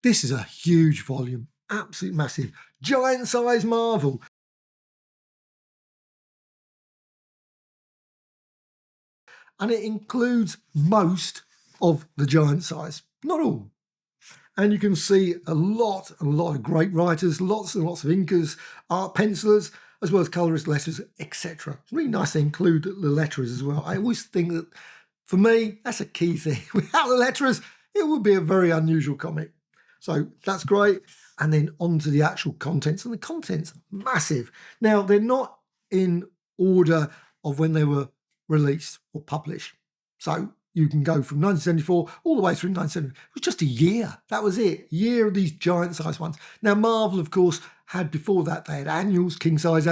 This is a huge volume, absolutely massive. Giant size Marvel. And it includes most of the giant size, not all. And you can see a lot of great writers, lots and lots of inkers, art pencilers, as well as colorist letters, etc. It's really nice to include the letterers as well. I always think that, for me, that's a key thing. Without the letterers, it would be a very unusual comic. So that's great. And then on to the actual contents. And the contents, massive. Now, they're not in order of when they were released or published. So you can go from 1974 all the way through 1970. It was just a year. That was it. A year of these giant-sized ones. Now, Marvel, of course, had before that, they had annuals, king-size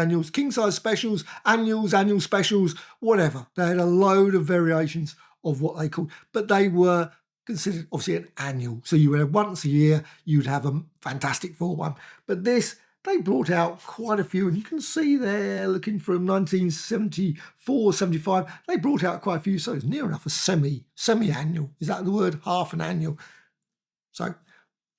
specials, annual specials, whatever. They had a load of variations of what they called, but they were considered obviously an annual. So you would have once a year, you'd have a Fantastic Four one. But this, they brought out quite a few, and you can see there, looking from 1974, 75, they brought out quite a few, so it's near enough a semi-annual. Is that the word? Half an annual. So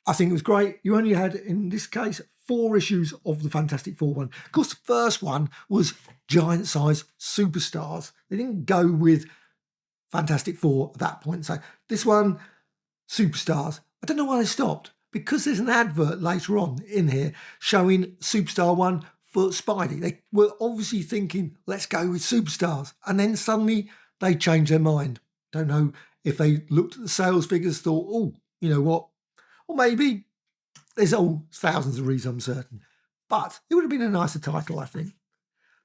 I think it was great. You only had, in this case, 4 issues of the Fantastic Four one. Of course, the first one was giant-size superstars. They didn't go with Fantastic Four at that point. So this one, superstars. I don't know why they stopped, because there's an advert later on in here showing Superstar 1 for Spidey. They were obviously thinking, let's go with superstars. And then suddenly they changed their mind. Don't know if they looked at the sales figures, thought, oh, you know what? Or maybe there's all thousands of reasons, I'm certain. But it would have been a nicer title, I think.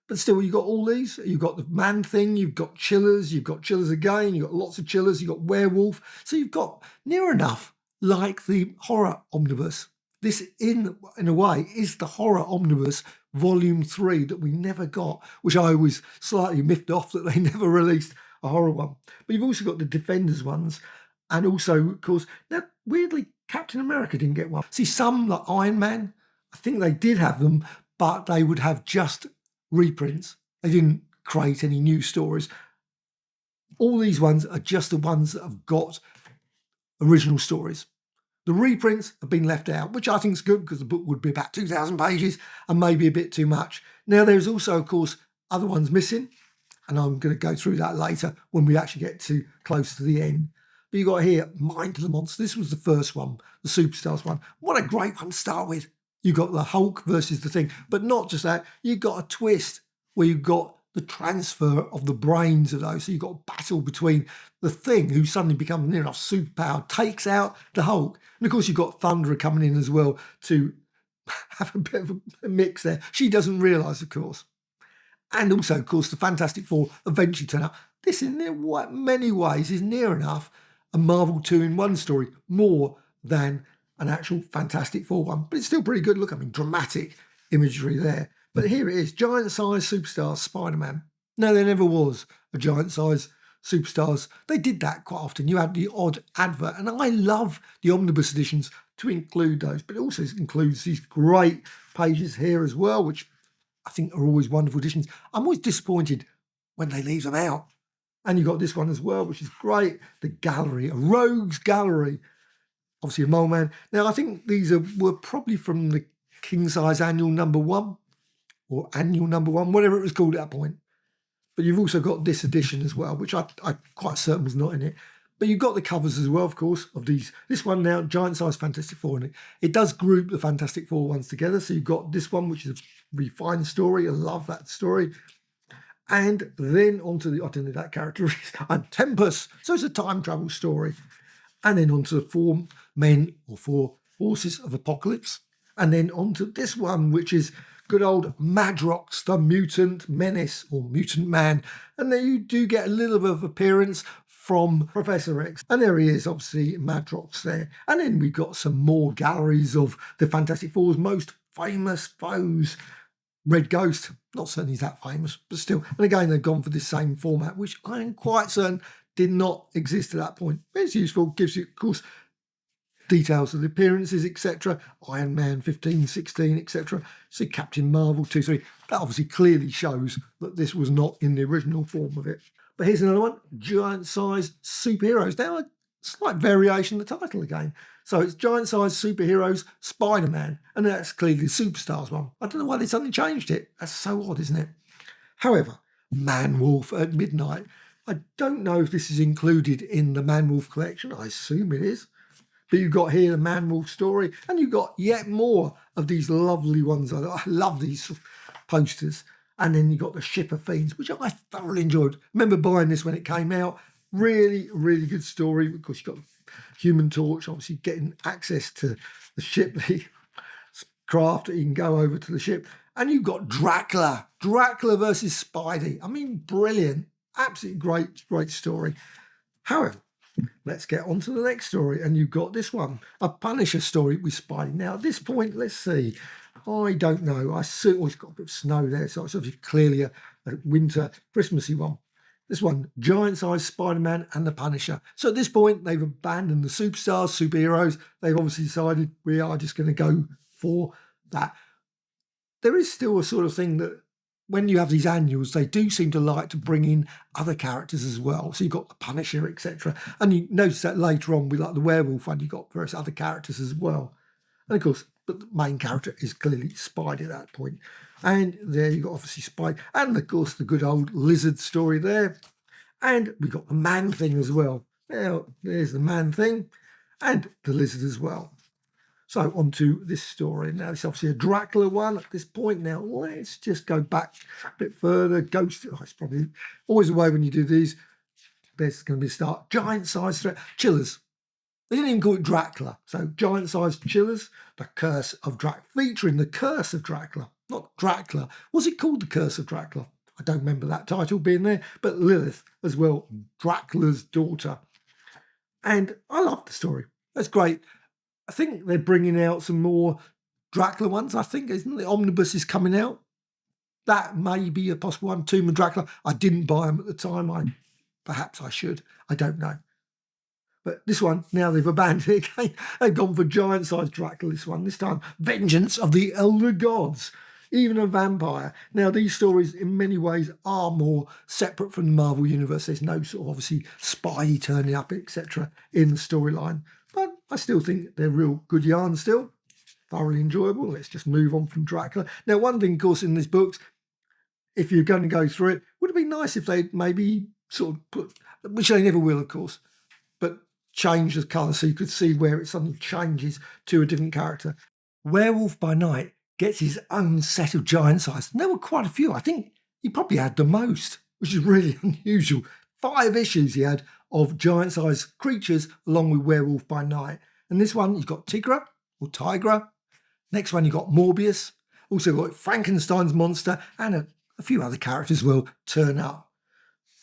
But still, you've got all these. You've got the Man Thing, you've got Chillers again, you've got lots of Chillers, you've got Werewolf. So you've got near enough like the horror omnibus. This, in a way, is the horror omnibus volume 3 that we never got, which I was slightly miffed off that they never released a horror one. But you've also got the Defenders ones, and also, of course, now, weirdly, Captain America didn't get one. See, some, like Iron Man, I think they did have them, but they would have just reprints. They didn't create any new stories. All these ones are just the ones that have got original stories. The reprints have been left out, which I think is good, because the book would be about 2,000 pages and maybe a bit too much. Now, there's also, of course, other ones missing, and I'm going to go through that later when we actually get to close to the end. But you got here, Mind of the Monster. This was the first one, the Superstars one. What a great one to start with. You got the Hulk versus the Thing, but not just that. You got a twist where you got the transfer of the brains of those. So you've got a battle between the Thing, who suddenly becomes near enough superpowered, takes out the Hulk. And of course, you've got Thunderer coming in as well to have a bit of a mix there. She doesn't realise, of course. And also, of course, the Fantastic Four eventually turn up. This, in many ways, is near enough a Marvel 2-in-1 story, more than an actual Fantastic Four one. But it's still pretty good. Look, I mean, dramatic imagery there. But here it is, giant-size superstars Spider-Man. No, there never was a giant-size superstars. They did that quite often. You had the odd advert, and I love the omnibus editions to include those, but it also includes these great pages here as well, which I think are always wonderful editions. I'm always disappointed when they leave them out. And you've got this one as well, which is great. The gallery, a rogues gallery. Obviously a Mole Man. Now, I think these were probably from the King Size Annual number 1, or Annual number 1, whatever it was called at that point. But you've also got this edition as well, which I'm quite certain was not in it. But you've got the covers as well, of course, of these. This one now, giant size Fantastic Four, and it does group the Fantastic Four ones together. So you've got this one, which is a refined story. I love that story. And then onto the, I don't know that character, and Tempest. So it's a time travel story. And then onto the 4 Men, or 4 Horses of Apocalypse. And then onto this one, which is good old Madrox, the Mutant Menace, or Mutant Man. And then you do get a little bit of appearance from Professor X. And there he is, obviously, Madrox there. And then we've got some more galleries of the Fantastic Four's most famous foes. Red Ghost, not certain he's that famous, but still. And again, they've gone for this same format, which I'm quite certain did not exist at that point. It's useful, gives you, of course, details of the appearances, etc. Iron Man 15, 16, etc. So Captain Marvel 2, 3. That obviously clearly shows that this was not in the original form of it. But here's another one, giant-sized superheroes. Now, slight variation of the title again. So it's giant-sized superheroes, Spider-Man, and that's clearly the Superstars one. I don't know why they suddenly changed it. That's so odd, isn't it? However, Man-Wolf at Midnight. I don't know if this is included in the Man-Wolf collection. I assume it is. But you've got here the Man-Wolf story, and you've got yet more of these lovely ones. I love these posters. And then you've got the Ship of Fiends, which I thoroughly enjoyed. Remember buying this when it came out. Really, really good story. Of course, you've got Human Torch, obviously getting access to the ship, the craft, that you can go over to the ship. And you've got Dracula versus Spidey. I mean, brilliant. Absolutely great story. However, let's get on to the next story. And you've got this one, a Punisher story with Spidey. Now, at this point, let's see. I don't know. I certainly got a bit of snow there, so it's obviously clearly a winter, Christmassy one. This one, giant-sized Spider-Man and the Punisher. So at this point, they've abandoned the superheroes. They've obviously decided we are just going to go for that. There is still a sort of thing that when you have these annuals, they do seem to like to bring in other characters as well. So you've got the Punisher, etc. And you notice that later on with like the werewolf one, you've got various other characters as well. And of course, but the main character is clearly Spidey at that point. And there you've got obviously Spidey. And of course, the good old lizard story there. And we've got the Man-Thing as well. Now, there's the Man-Thing and the lizard as well. So on to this story. Now, it's obviously a Dracula one at this point. Now, let's just go back a bit further. Ghost, it's probably always the way when you do these. There's going to be a start. Giant-sized threat. Chillers. They didn't even call it Dracula. So giant-sized chillers, the Curse of Dracula, featuring the Curse of Dracula, not Dracula. Was it called the Curse of Dracula? I don't remember that title being there, but Lilith as well, Dracula's daughter. And I love the story. That's great. I think they're bringing out some more Dracula ones. I think, isn't the Omnibus is coming out? That may be a possible one. Tomb of Dracula. I didn't buy them at the time. Perhaps I should. I don't know. But this one, now they've abandoned it again. They've gone for giant-sized Dracula, this time. Vengeance of the Elder Gods. Even a vampire. Now, these stories, in many ways, are more separate from the Marvel Universe. There's no sort of, obviously, Spidey turning up, etc. in the storyline. But I still think they're real good yarns still. Thoroughly enjoyable. Let's just move on from Dracula. Now, one thing, of course, in these books, if you're going to go through it, would it be nice if they maybe sort of put, which they never will, of course, but change the colour so you could see where it suddenly changes to a different character. Werewolf by Night gets his own set of giant size. And there were quite a few. I think he probably had the most, which is really unusual. 5 issues he had of giant sized creatures along with Werewolf by Night. And this one, you've got Tigra or Tigra. Next one, you've got Morbius. Also got Frankenstein's monster and a few other characters will turn up.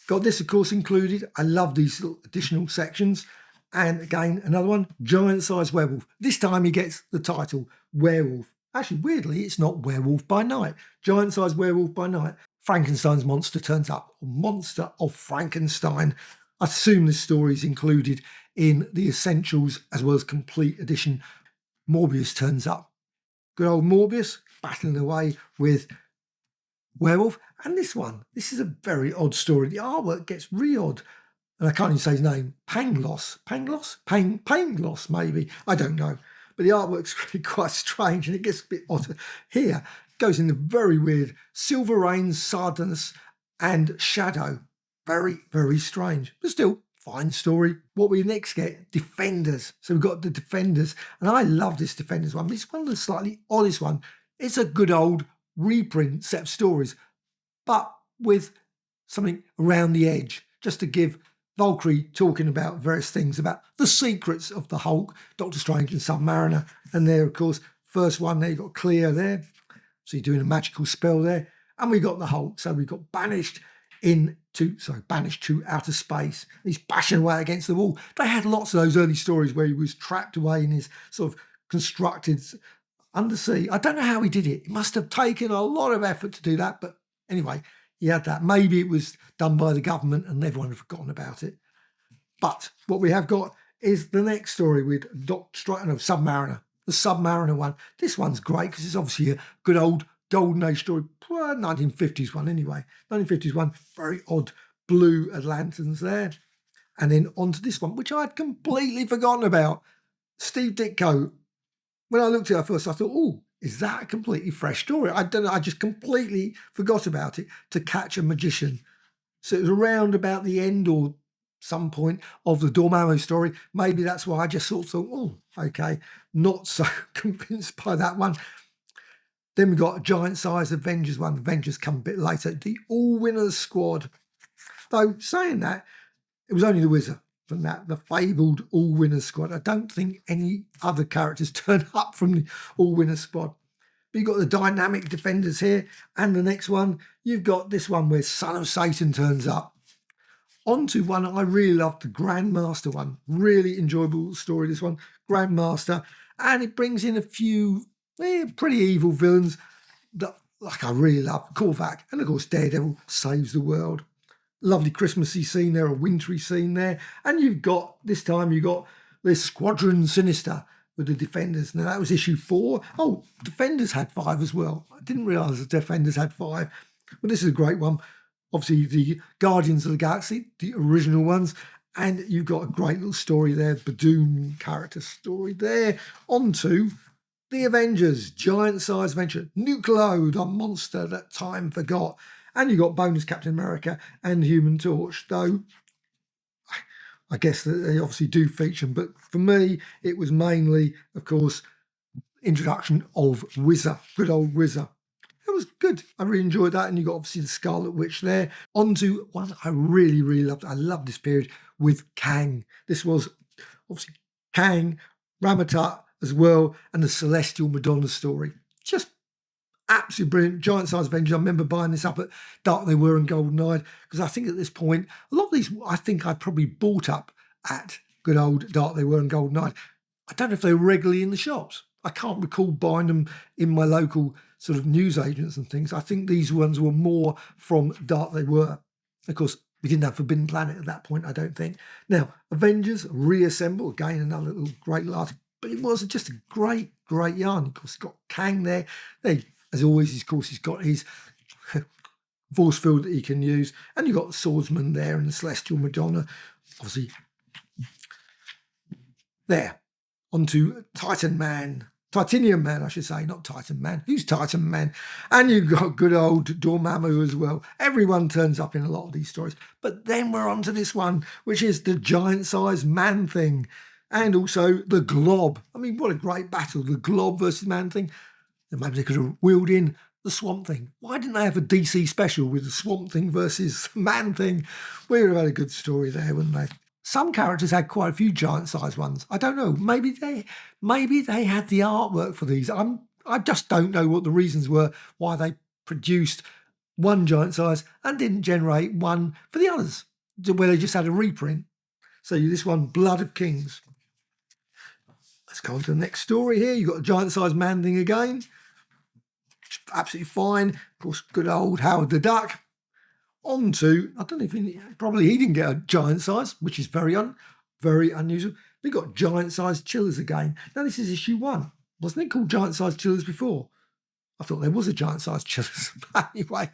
Got this, of course, included. I love these little additional sections. And again, another one, giant-sized werewolf. This time he gets the title Werewolf. Actually, weirdly, it's not Werewolf by Night. Giant-sized werewolf by night. Frankenstein's monster turns up. Monster of Frankenstein. I assume this story is included in the Essentials as well as Complete Edition. Morbius turns up. Good old Morbius battling away with Werewolf. And this one, this is a very odd story. The artwork gets really odd. And I can't even say his name, Pangloss, maybe, I don't know. But the artwork's really quite strange and it gets a bit odd. Here, it goes in the very weird Silver Rain, Sardinus and Shadow. Very, very strange, but still, fine story. What we next get, Defenders. So we've got the Defenders, and I love this Defenders one. It's one of the slightly oddest one. It's a good old reprint set of stories, but with something around the edge, just to give Valkyrie talking about various things about the secrets of the Hulk, Doctor Strange and Submariner. And there, of course, first one there, you've got Clea there. So you're doing a magical spell there. And we got the Hulk. So we got banished to outer space. He's bashing away against the wall. They had lots of those early stories where he was trapped away in his sort of constructed undersea. I don't know how he did it. It must have taken a lot of effort to do that. But anyway, he had that. Maybe it was done by the government and everyone had forgotten about it. But what we have got is the next story with Submariner. The Submariner one. This one's great because it's obviously a good old Golden Age story. 1950s one anyway. 1950s one. Very odd blue Atlantans there. And then onto this one, which I'd completely forgotten about. Steve Ditko. When I looked at it first, I thought, oh, is that a completely fresh story? I don't know. I just completely forgot about it. To Catch a Magician. So it was around about the end or some point of the Dormammu story. Maybe that's why I just sort of thought, oh, okay, not so convinced by that one. Then we got a giant size Avengers one. Avengers come a bit later. The All Winners Squad. Though saying that, it was only the Wizard from that, the fabled All Winners Squad. I don't think any other characters turn up from the All Winners Squad. But you've got the dynamic Defenders here. And the next one, you've got this one where Son of Satan turns up. Onto one I really loved, the Grandmaster one. Really enjoyable story, this one. Grandmaster. And it brings in a few pretty evil villains that I really love. Korvac. And of course, Daredevil saves the world. Lovely Christmassy scene there, a wintry scene there. And this time you've got this Squadron Sinister with the Defenders. Now, that was issue 4. Oh, Defenders had 5 as well. I didn't realise the Defenders had 5. But this is a great one. Obviously, the Guardians of the Galaxy, the original ones. And you've got a great little story there, Badoon character story there. Onto the Avengers, giant-sized adventure. Nucleo, the monster that time forgot. And you've got bonus Captain America and Human Torch, though I guess that they obviously do feature them. But for me, it was mainly, of course, introduction of Wizard, good old Wizard. It was good. I really enjoyed that. And you got obviously the Scarlet Witch there. Onto one I really, really loved. I loved this period with Kang. This was obviously Kang, Ramatat as well, and the Celestial Madonna story. Just absolutely brilliant. Giant size Avengers. I remember buying this up at Dark They Were and Golden Eyed, because I think at this point, a lot of these I think I probably bought up at good old Dark They Were and Golden Eyed. I don't know if they were regularly in the shops. I can't recall buying them in my local sort of newsagents and things. I think these ones were more from Dark They Were. Of course, we didn't have Forbidden Planet at that point, I don't think. Now, Avengers Reassemble, again, another little great article. But it was just a great, great yarn. Of course, it's got Kang there. As always, of course, he's got his force field that he can use. And you've got the Swordsman there and the Celestial Madonna. Obviously, there. Onto Titanium Man, I should say, not Titan Man. Who's Titan Man? And you've got good old Dormammu as well. Everyone turns up in a lot of these stories. But then we're on to this one, which is the giant-sized Man-Thing. And also the Glob. I mean, what a great battle. The Glob versus Man-Thing. And maybe they could have wheeled in the Swamp Thing. Why didn't they have a DC special with the Swamp Thing versus Man-Thing? We would have had a good story there, wouldn't they? Some characters had quite a few giant-sized ones. I don't know. Maybe they had the artwork for these. I just don't know what the reasons were why they produced one giant size and didn't generate one for the others, where they just had a reprint. So this one, Blood of Kings. Let's go on to the next story here. You've got a giant-sized Man-Thing again. Absolutely fine. Of course, good old Howard the Duck. Onto, I don't know if he didn't get a giant size, which is very unusual. We got giant sized chillers again. Now this is issue 1. Wasn't it called giant sized chillers before? I thought there was a giant sized chillers. Anyway,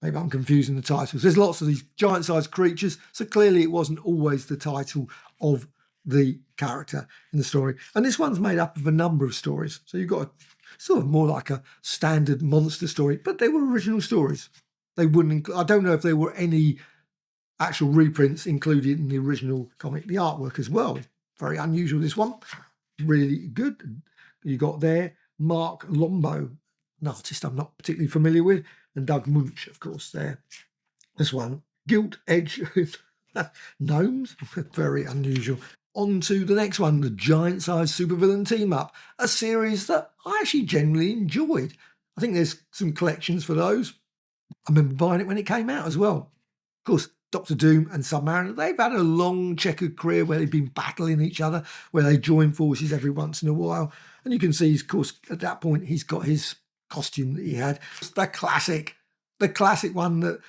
maybe I'm confusing the titles. There's lots of these giant sized creatures, so clearly it wasn't always the title of the character in the story. And this one's made up of a number of stories. So you've got sort of more like a standard monster story, but they were original stories. They wouldn't. I don't know if there were any actual reprints included in the original comic. The artwork as well, very unusual. This one, really good. You got there Mark Lombo, an artist I'm not particularly familiar with, and Doug Munch, of course. There, this one, Gilt Edge gnomes, very unusual. On to the next one, the giant-sized supervillain team-up, a series that I actually genuinely enjoyed. I think there's some collections for those. I remember buying it when it came out as well. Of course, Doctor Doom and Submariner, they've had a long checkered career where they've been battling each other, where they join forces every once in a while. And you can see, of course, at that point, he's got his costume that he had. It's the classic one that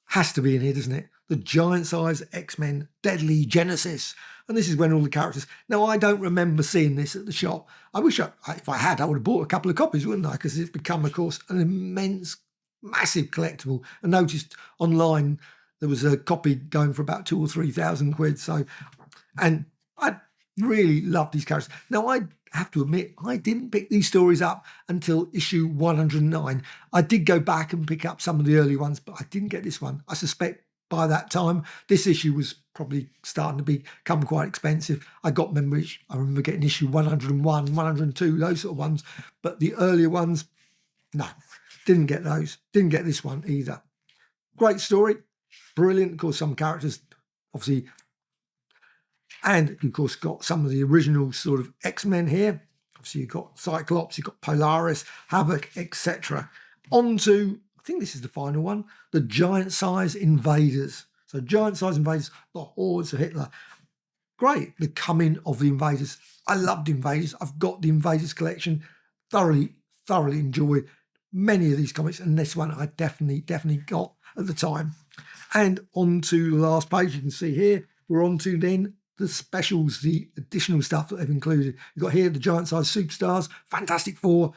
has to be in here, doesn't it? The giant-sized X-Men Deadly Genesis. And this is when all the characters... Now, I don't remember seeing this at the shop. I wish if I had, I would have bought a couple of copies, wouldn't I? Because it's become, of course, an immense, massive collectible. I noticed online there was a copy going for about 2,000 or 3,000 quid. So, and I really love these characters. Now, I have to admit, I didn't pick these stories up until issue 109. I did go back and pick up some of the early ones, but I didn't get this one. I suspect by that time, this issue was probably starting to become quite expensive. I remember getting issue 101, 102, those sort of ones. But the earlier ones, no, didn't get those. Didn't get this one either. Great story. Brilliant. Of course, some characters, obviously, and of course, got some of the original sort of X-Men here. Obviously, you've got Cyclops, you've got Polaris, Havoc, etc. On to, I think this is the final one, the Giant Size Invaders. So Giant Size Invaders, the hordes of Hitler. Great, the coming of the Invaders. I love the Invaders. I've got the Invaders collection. Thoroughly enjoy many of these comics, and this one I definitely got at the time. And on to the last page, you can see here, we're on to then the specials, the additional stuff that they've included. You've got here the Giant Size Superstars, Fantastic Four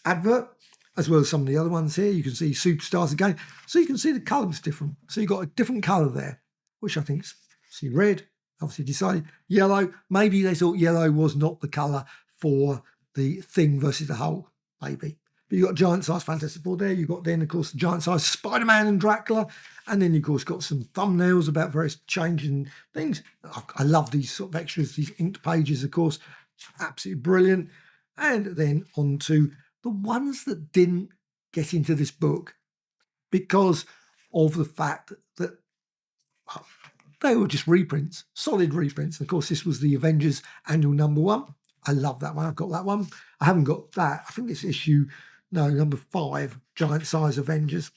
advert, as well as some of the other ones here. You can see Superstars again. So you can see the colour was different. So you've got a different colour there, which I think is, see, red, obviously decided yellow. Maybe they thought yellow was not the colour for the Thing versus the Hulk, maybe. But you've got Giant Size Fantastic Four there. You've got then, of course, the Giant Size Spider-Man and Dracula. And then, of course, got some thumbnails about various changing things. I love these sort of extras, these inked pages, of course. Absolutely brilliant. And then on to the ones that didn't get into this book because of the fact that they were just reprints, solid reprints. And of course, this was the Avengers annual #1. I love that one. I've got that one. I haven't got that. I think it's number 5, Giant Size Avengers.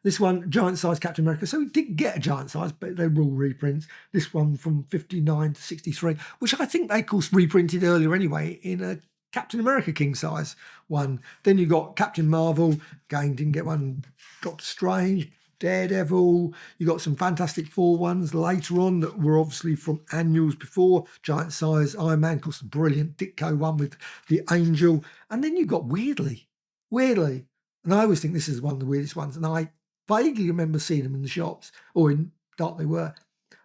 This one, Giant Size Captain America. So we did get a Giant Size, but they were all reprints. This one from 59 to 63, which I think they, of course, reprinted earlier anyway in a Captain America King Size one. Then you got Captain Marvel. Again, didn't get one. Doctor Strange, Daredevil. You got some Fantastic Four ones later on that were obviously from annuals before. Giant Size Iron Man, of course, the brilliant Ditko one with the Angel. And then you got Weirdly. And I always think this is one of the weirdest ones. And I vaguely remember seeing them in the shops, or in Dark they were.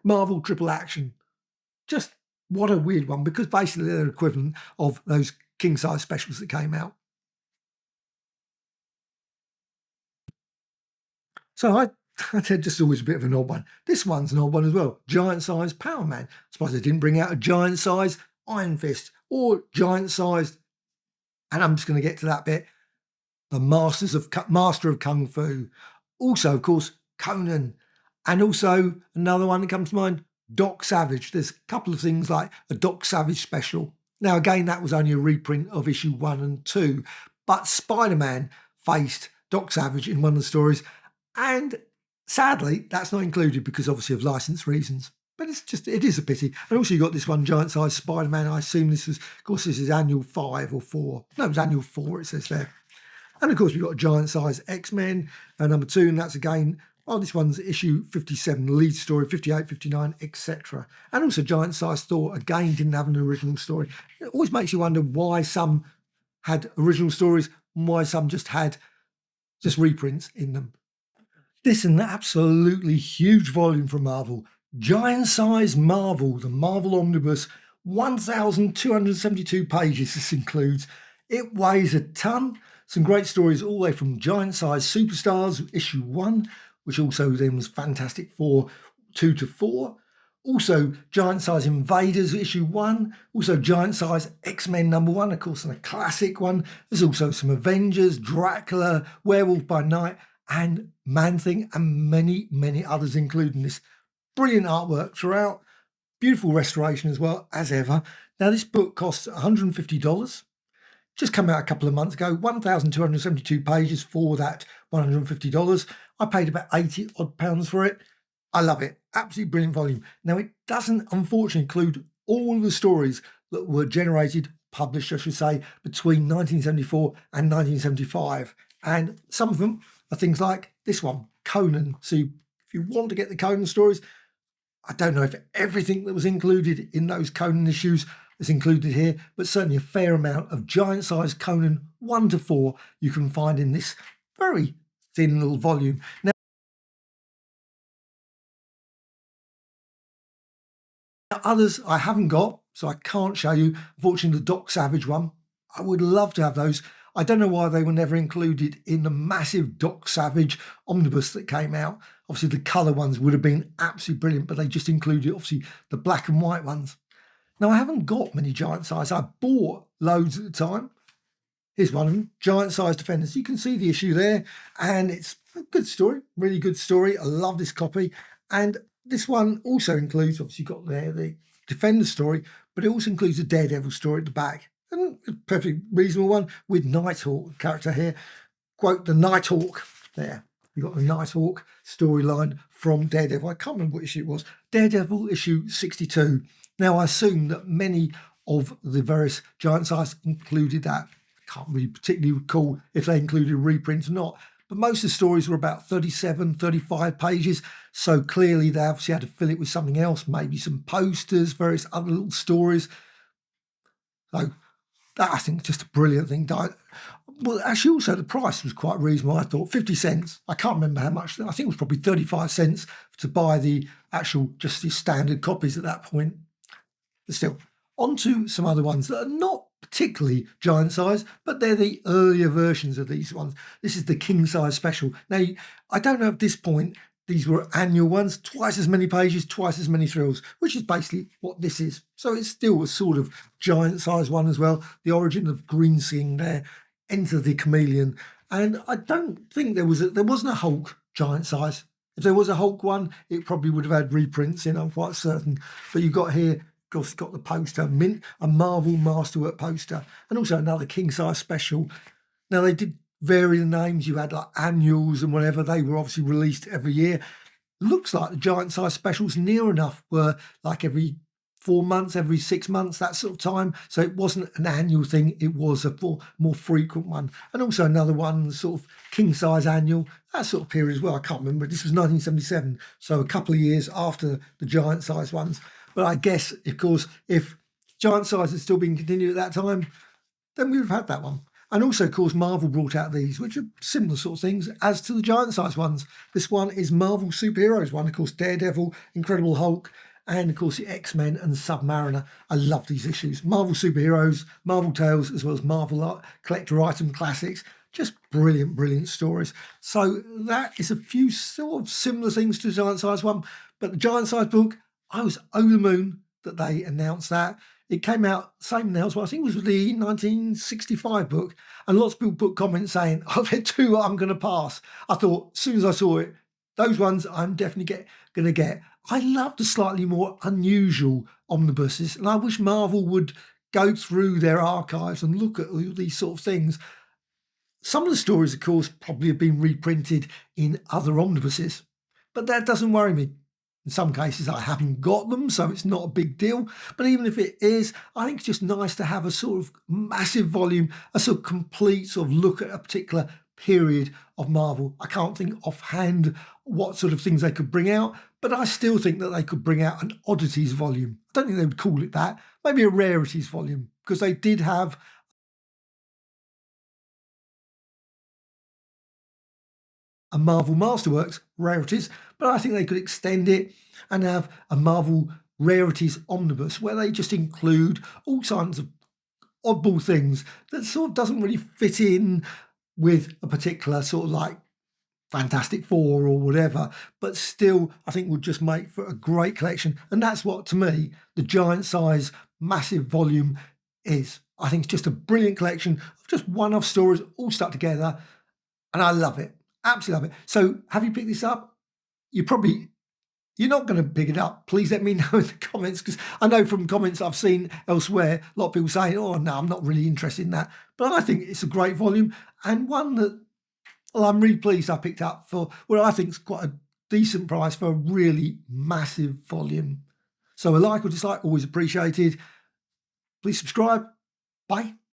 Marvel Triple Action. Just what a weird one, because basically they're equivalent of those king size specials that came out. So I said just always a bit of an odd one. This one's an odd one as well. Giant Size Power Man. I suppose they didn't bring out a giant size Iron Fist or giant sized, and I'm just going to get to that bit, the Master of Kung Fu. Also, of course, Conan. And also another one that comes to mind, Doc Savage. There's a couple of things like a Doc Savage special. Now, again, that was only a reprint of issue 1 and 2. But Spider-Man faced Doc Savage in one of the stories. And sadly, that's not included because obviously of license reasons. But it is a pity. And also you got this one, Giant Size Spider-Man. I assume this is annual 5 or 4. No, it was annual 4, it says there. And of course, we've got a Giant Size X-Men, number 2, and that's again, this one's issue 57, the lead story, 58, 59, etc. And also Giant Size Thor, again, didn't have an original story. It always makes you wonder why some had original stories and why some just had just reprints in them. This is an absolutely huge volume from Marvel. Giant Size Marvel, the Marvel Omnibus, 1,272 pages this includes. It weighs a ton. Some great stories all the way from Giant Size Superstars, issue 1, which also then was Fantastic Four 2 to 4. Also Giant Size Invaders, issue 1. Also Giant Size X-Men #1, of course, and a classic one. There's also some Avengers, Dracula, Werewolf by Night, and Man-Thing, and many, many others, including this. Brilliant artwork throughout. Beautiful restoration as well, as ever. Now, this book costs $150. Just come out a couple of months ago, 1,272 pages for that $150. I paid about 80 odd pounds for it. I love it. Absolutely brilliant volume. Now, it doesn't unfortunately include all the stories that were published, I should say, between 1974 and 1975. And some of them are things like this one, Conan. So if you want to get the Conan stories, I don't know if everything that was included in those Conan issues is included here, but certainly a fair amount of Giant Size Conan 1 to 4 you can find in this very thin little volume. Now, Now, others I haven't got, so I can't show you. Unfortunately, the Doc Savage one, I would love to have those. I don't know why they were never included in the massive Doc Savage omnibus that came out. Obviously, the colour ones would have been absolutely brilliant, but they just included, obviously, the black and white ones. Now, I haven't got many giant size. I bought loads at the time. Here's one of them, Giant Size Defenders. You can see the issue there, and it's a good story, really good story. I love this copy. And this one also includes, obviously, got there the Defender story, but it also includes a Daredevil story at the back. And a perfectly reasonable one with Nighthawk character here. Quote, the Nighthawk there. You've got the Nighthawk storyline from Daredevil. I can't remember what issue it was. Daredevil issue 62. Now, I assume that many of the various giant size included that. I can't really particularly recall if they included reprints or not. But most of the stories were about 37, 35 pages. So clearly they obviously had to fill it with something else, maybe some posters, various other little stories. So that, I think, just a brilliant thing. Well, actually, also the price was quite reasonable. I thought 50 cents. I can't remember how much. I think it was probably 35 cents to buy the actual, just the standard copies at that point. But still, on to some other ones that are not particularly giant size, but they're the earlier versions of these ones. This is the king size special. Now, I don't know at this point, these were annual ones, twice as many pages, twice as many thrills, which is basically what this is. So it's still a sort of giant size one as well. The origin of Green Sing there, Enter the Chameleon. And I don't think there wasn't a Hulk giant size. If there was a Hulk one, it probably would have had reprints in, I'm quite certain. But you've got here, of course, got the poster, mint, a Marvel Masterwork poster, and also another king size special. Now, they did vary the names. You had like annuals and whatever. They were obviously released every year. Looks like the giant size specials near enough were like every 4 months, every 6 months, that sort of time. So it wasn't an annual thing. It was a more frequent one. And also another one, sort of king size annual, that sort of period as well. I can't remember. This was 1977. So a couple of years after the giant size ones. But I guess, of course, if giant size had still been continued at that time, then we would have had that one. And also, of course, Marvel brought out these, which are similar sort of things as to the giant size ones. This one is Marvel Superheroes one, of course, Daredevil, Incredible Hulk, and of course the X-Men and Submariner. I love these issues. Marvel Superheroes, Marvel Tales, as well as Marvel Collector Item Classics. Just brilliant, brilliant stories. So that is a few sort of similar things to the giant size one. But the giant size book, I was over the moon that they announced that. It came out, same announcement, I think it was the 1965 book, and lots of people put comments saying, oh, they're two I'm going to pass. I thought, as soon as I saw it, those ones I'm definitely going to get. I love the slightly more unusual omnibuses, and I wish Marvel would go through their archives and look at all these sort of things. Some of the stories, of course, probably have been reprinted in other omnibuses, but that doesn't worry me. In some cases, I haven't got them, so it's not a big deal. But even if it is, I think it's just nice to have a sort of massive volume, a sort of complete sort of look at a particular period of Marvel. I can't think offhand what sort of things they could bring out, but I still think that they could bring out an oddities volume. I don't think they would call it that. Maybe a rarities volume, because they did have a Marvel Masterworks rarities, but I think they could extend it and have a Marvel Rarities Omnibus where they just include all kinds of oddball things that sort of doesn't really fit in with a particular sort of like Fantastic Four or whatever, but still I think would just make for a great collection. And that's what, to me, the giant size massive volume is. I think it's just a brilliant collection of just one-off stories all stuck together, and I love it. Absolutely love it. So have you picked this up? You're not going to pick it up. Please let me know in the comments, because I know from comments I've seen elsewhere, a lot of people saying, oh no, I'm not really interested in that. But I think it's a great volume, and one that, well, I'm really pleased I picked up for what I think is quite a decent price for a really massive volume. So a like or dislike, always appreciated. Please subscribe. Bye.